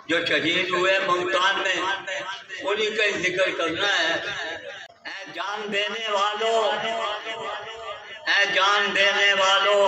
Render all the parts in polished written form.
جو شہید ہوئے ملتان میں، انہی کا ذکر کرنا ہے۔ اے جان دینے والوں، اے جان دینے والوں،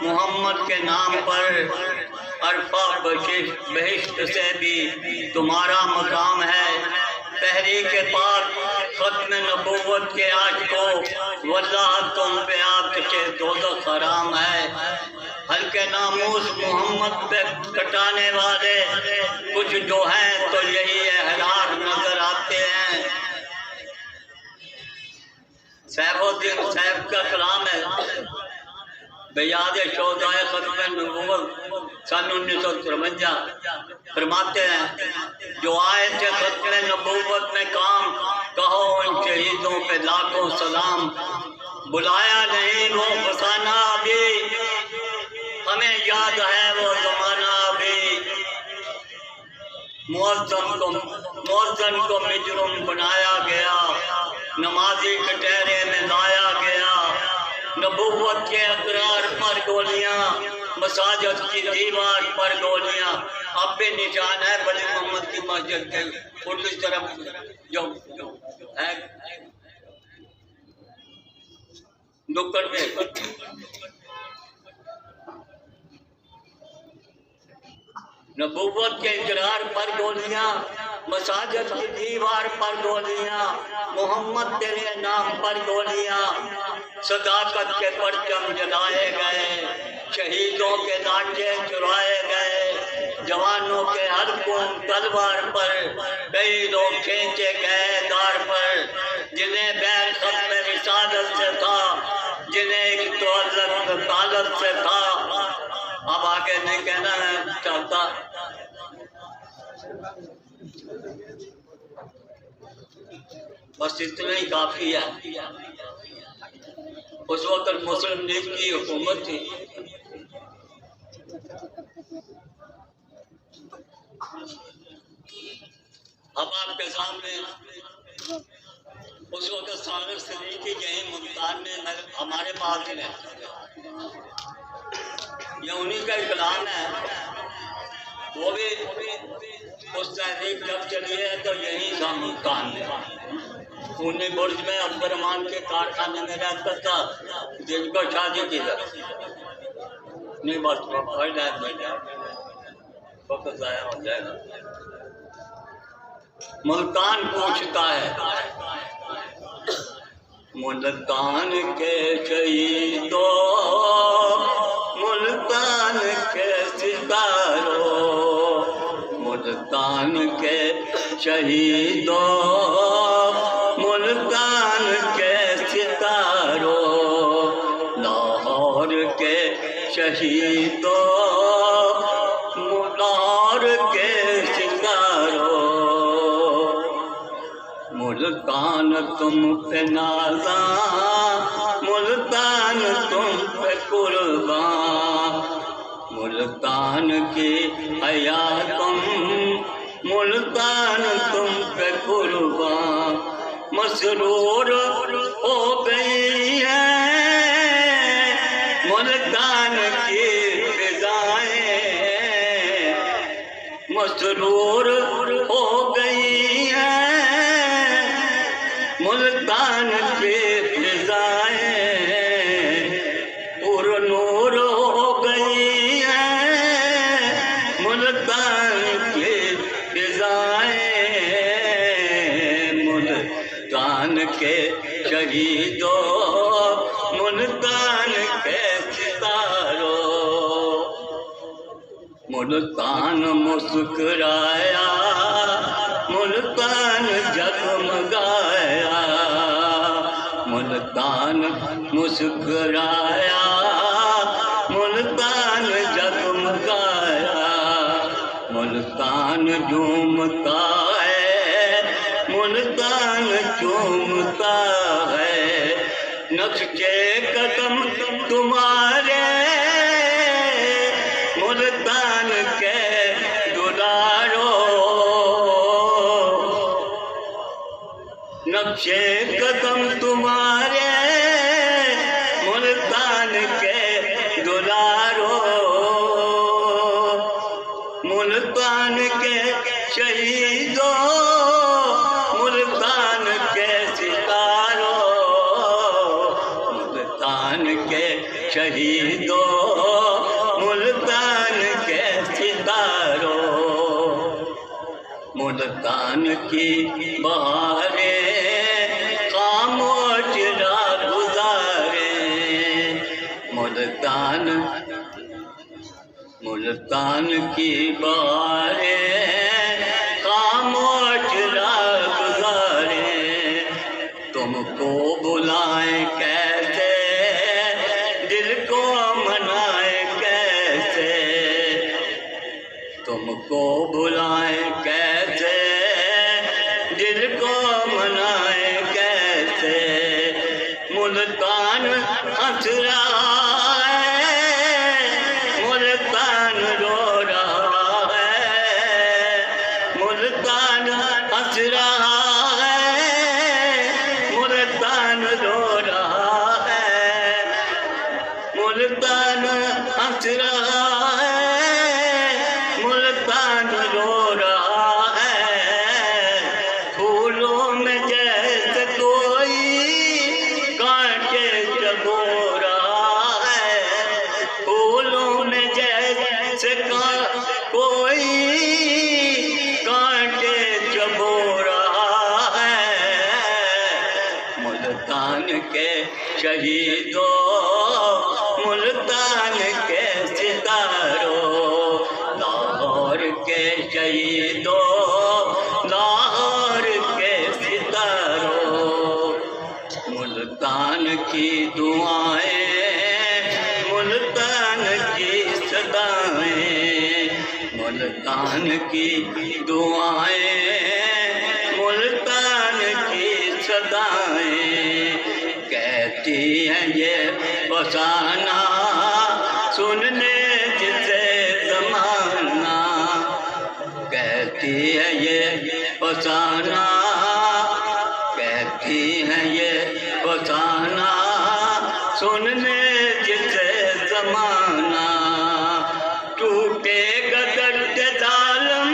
محمد کے نام پر عرفہ بہشت سے بھی تمہارا مقام ہے۔ تحریک پاک ختم نبوت کے عاشقوں، واللہ تم پہ آتش دوزخ حرام ہے۔ حلق ناموس محمد پہ کٹانے والے کچھ جو ہیں تو یہی احرار نظر آتے ہیں۔ سیف الدین سیف کا کلام ہے، بیاد شہدائے ختم نبوت سن 1953 فرماتے ہیں، جو آئے تھے ختم نبوت میں کام، کہو ان شہیدوں پہ لاکھوں سلام۔ بلایا نہیں وہ فسانہ ابھی، ہمیں یاد ہے وہ زمانہ ابھی۔ مؤذن کو مجرم بنایا گیا، نمازی کٹہرے میں لایا گیا۔ نبوت کے اقرار پر گولیاں، مساجد کی دیوار پر گولیاں۔ اب بھی نشان ہے ولی محمد کی مسجد کے پولیس طرف جو ہے نکڑ میں۔ نبوت کے اقرار پر گولیاں، مساجد کی دیوار پر گولیاں، محمد تیرے نام پر گولیاں۔ صداقت کے پرچم جلائے گئے، شہیدوں کے لاٹھے چرائے گئے۔ جوانوں کے ہر خون تلوار پر، کئی لوگ کھینچے گئے دار پر۔ جنہیں بیر ختم رسالت سے تھا، جنہیں ایک تعلق رسالت سے تھا۔ اب آگے نہیں کہنا ہے چاہتا، بس اتنا ہی کافی ہے۔ اس وقت مسلم لیگ کی حکومت تھی، اب آپ کے سامنے اس وقت ساغر صدیقی یہیں ملتان میں ہمارے پاس ہی رہتے تھے، یہ انہی کا کلام ہے۔ وہ بھی اس تحریک جب چلی ہے تو یہیں تھا ملتان میں، پونے برج میں عبد الرحمان کے کارخانے میں رہتا تھا، جن کو شادی کی تھی۔ نہیں بس وقت ضائع ہو جائے گا۔ ملتان پوچھتا ہے، ملتان کے شہیدوں، ملتان کے ستاروں، ملتان کے شہیدوں، ملتان کے ستاروں، لاہور کے شہیدوں، لاہور کے ستاروں۔ ملتان تم پہ نازاں، ملتان تم پہ قرباں، ملتان کی حیا تم، ملتان تم پہ قرباں۔ مسرور ہو گئی ہے ملتان کی فضائیں، مسرور ہو گئی ہے ملتان کی فضائیں، پر نور ہو گئی ہے ملتان کی فضائیں۔ ملتان کے شہیدوں، ملتان کے ستاروں، ملتان مسکرایا، ملتان جگمگایا، ملتان مسکرایا، ملتان جگمگایا، ملتان جھومتا ہے، ملتان جھومتا ہے۔ نقشے قدم تمہارے ملتان کے دلاروں، نقشے قدم تمہارے ملتان کے دلاروں، ملتان کے شہیدوں ملتان کے ستاروں، ملتان کے شہیدوں ملتان کے ستاروں، ملتان کی بہاریں خاموش رہ گزارے، ملتان کی بہاریں خاموش رہ گزارے، تم کو بلائیں کیسے دل کو منائیں کیسے، تم کو بلائیں کیسے دل کو منائیں کیسے، ملتان ہنس رہا ہے ملتان رو رہا ہے، ملتان ہنس رہا ہے ملتان رو رہا ہے، ملتان ہنس رہا ہے ملتان رو رہا ہے، پھولوں میں جیسے کوئی کانٹے چبو رہا ہے، پھولوں میں جیسے کوئی کانٹے چبو رہا ہے، ملتان کے شہیدوں ملتان کے ستاروں، لاہور کے شہیدوں لاہور کے ستاروں، ملتان کی دعائیں ملتان کی صدائیں، ملتان کی دعائیں ملتان کی صدائیں، کہتی ہیں یہ فسانہ سننے جسے زمانہ، کہتی ہے یہ فسانہ، کہتی ہیں یہ فسانہ سننے جسے زمانہ، ٹوٹے گا دشت ظالم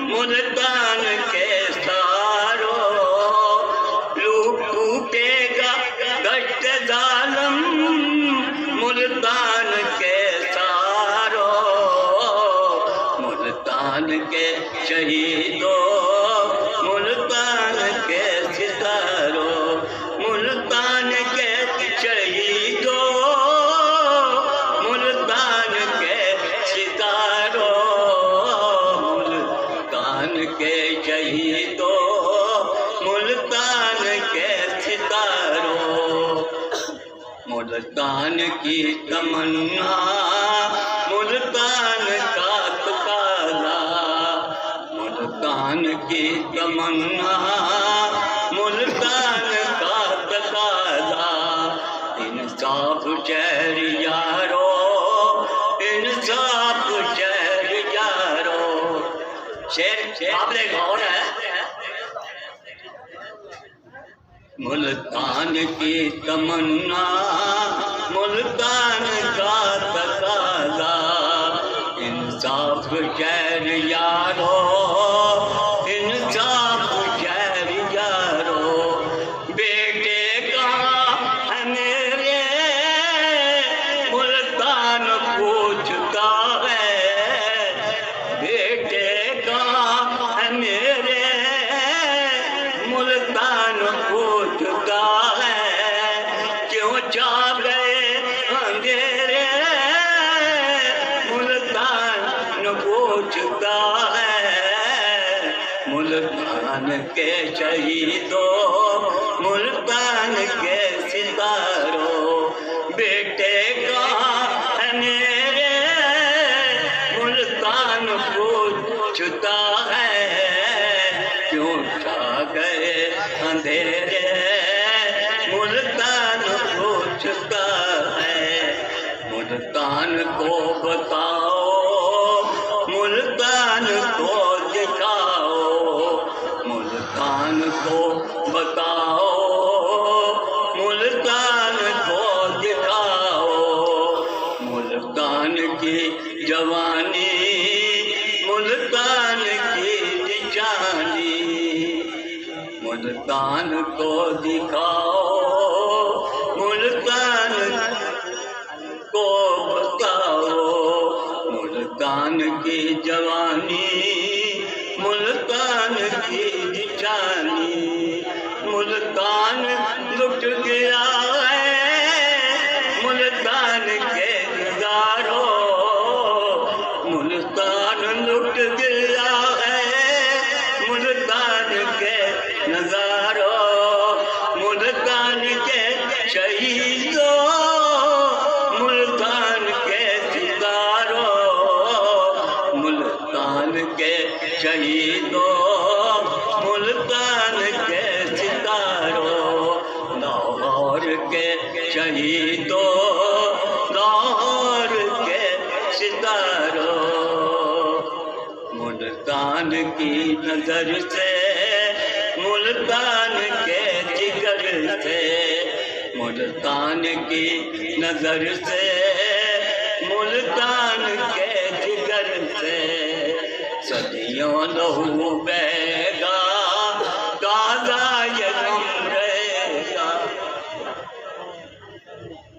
ملتان کے ساروں، ٹوٹے گا دشت ظالم ملتان کے ساروں، ملتان کے شہیدوں ملتان کے ستاروں، ملتان کے شہیدوں ملتان کے ستاروں، ملتان کے شہیدوں ملتان کے ستاروں، ملتان کی تمنا ملتان کا تقاضا، ملتان کی تمنا ملتان کا تقاضا، انصاف شہر یارو انصاف شہر یارو، شعر قابل غور ہے، ملتان کی تمنا ملتان کا تقاضا، انصاف شہر یارو انصاف شہر یارو، بیٹے کہاں ہے میرے ملتان پوچھتا ہے، بیٹے کہاں ہے میرے ملتان پوچھتا ہے، کیوں چھا گئے اندھیرے ملتان پوچھتا ہے، ملتان کے شہیدوں ملتان کے ستاروں، بیٹے کہاں ہے میرے ملتان پوچھتا ہے، کیوں چھا گئے اندھیرے ملتان پوچھتا ہے، ملتان کو بتاؤ ملتان کو دکھاؤ، ملتان کو بتاؤ ملتان کو دکھاؤ، ملتان کی جوانی ملتان ملتان کو دکھاؤ، ملتان کو بتاؤ، ملتان کی جوانی، ملتان کی نشانی، ملتان لٹ گیا ہے ملتان کے نظاروں، ملتان لٹ گیا ہے ملتان کے نظاروں، ملتان کے شہیدوں، ملتان کے ستاروں، ملتان کے شہیدوں، ملتان کے ستاروں، لاہور کے شہیدوں، لاہور کے ستاروں، ملتان کی نظر سے، ملتان کے جگر سے، ملتان کی نظر سے، ملتان کے جگر سے، صدیوں لہو بہے گا، تازہ یہ غم رہے گا،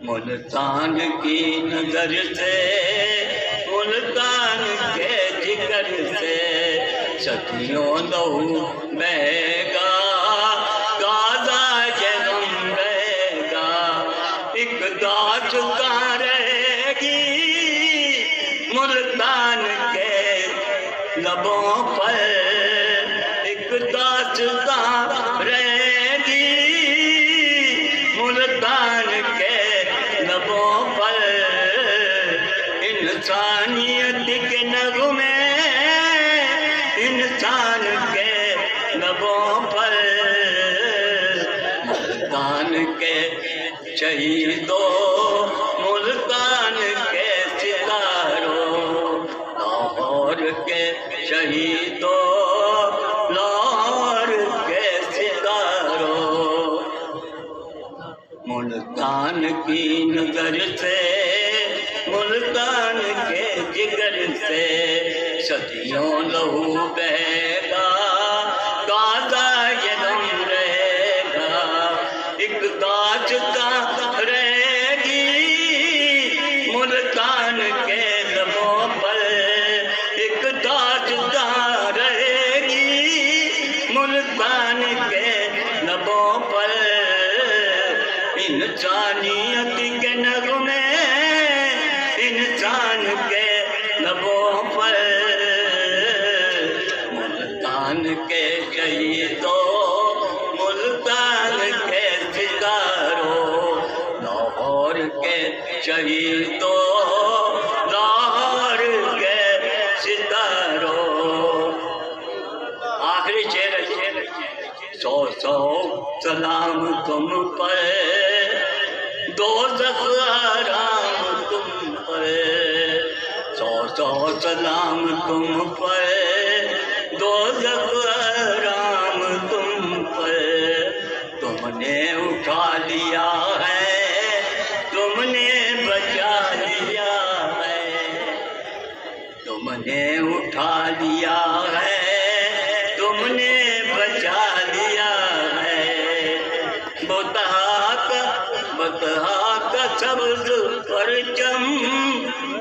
ملتان کی نظر سے، ملتان کے جگر سے، صدیوں لہو بہے گا، تازہ یہ غم رہے گا، ایک داستاں رہے گی ملتان کے لبوں پر، ایک داستاں رہے گی ملتان کے لبوں پر، انسانیت کے نغمے انسان کے لبوں پر، ملتان کے شہیدوں، ملتان کے ستاروں، لاہور کے شہیدوں، لاہور کے ستاروں، ملتان کی نظر سے، ملتان کے جگر سے، صدیوں لہو بہے گا، تازہ یہ غم رہے گا، ایک داستاں رہے گی ملتان کے لبوں پر، ایک داستاں رہے گی ملتان کے لبوں پر، انسانیت کے نغمے انسان کے لبوں پر، ملتان کے شہیدوں، ملتان کے ستاروں، لاہور کے شہیدوں، لاہور کے ستاروں، آخری شعر ہے، سو سو سلام تم پر، دوزخ آرام تم پر، سو سو سلام تم پر، دوزخ آرام تم پر، تم نے اٹھا لیا ہے، تم نے بچا لیا ہے، تم نے اٹھا لیا ہے، تم نے بچا لیا ہے، بطحا کا سبز پرچم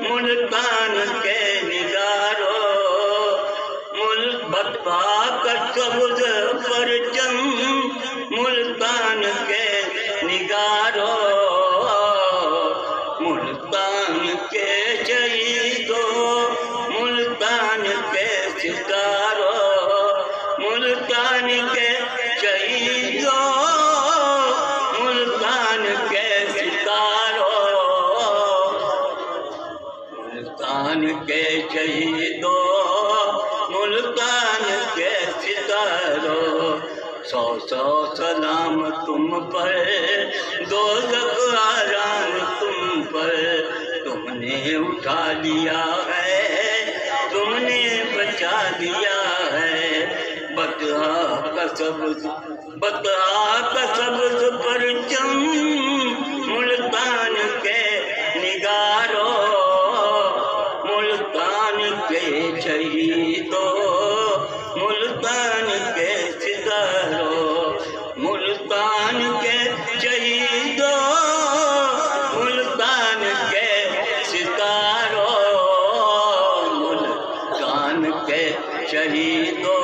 ملتان کے نگاروں، بطحا کا سبز پرچم ملتان کے نگاروں، ملتان کے شہیدوں، ملتان کے ستاروں، ملتان کے شہیدوں، ملتان کے ستاروں، ملتان کے شہیدوں، ملتان کے ستاروں، سو سو سلام تم پر، دوزخ آرام تم پر، تم نے اٹھا لیا ہے، تم نے بچا لیا ہے، بطحا کا سبز پرچم ملتان کے نگاروں، ملتان کے شہیدوں، ملتان کے ستاروں، ملتان کے شہیدوں، ملتان کے ستاروں، ملتان کے شہیدوں،